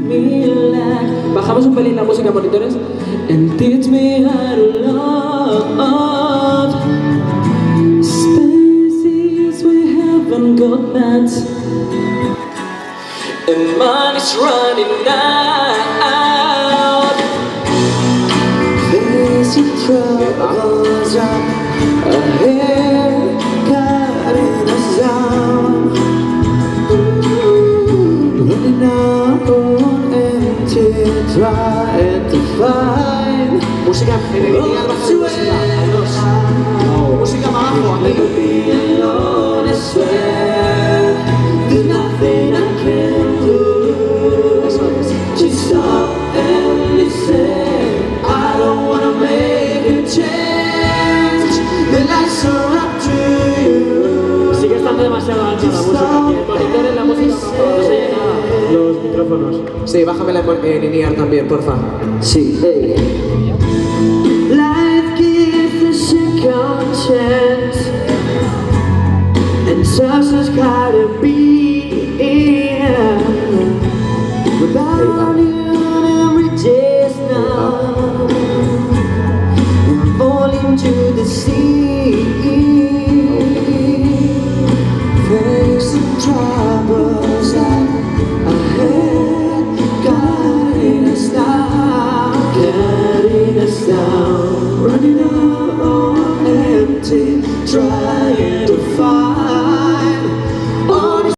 me like. Bajamos un pelín la música, monitores. And teach me how to love. Spaces we haven't got that. And money's running out. Facing troubles up ahead, cutting us down. Running out on empty, trying to find. Música en el lineal, baja de música, al 2. Música más abajo, aquí. There's nothing I can do. Eso es. Just stop and listen. I don't wanna make a change. The lights are up to you. Sigue estando demasiado alta la música aquí. Monitores, la música más abajo, no se llena los micrófonos. Sí, bájamela en lineal también, porfa. Sí, hey. Life gives a second chance, and success gotta be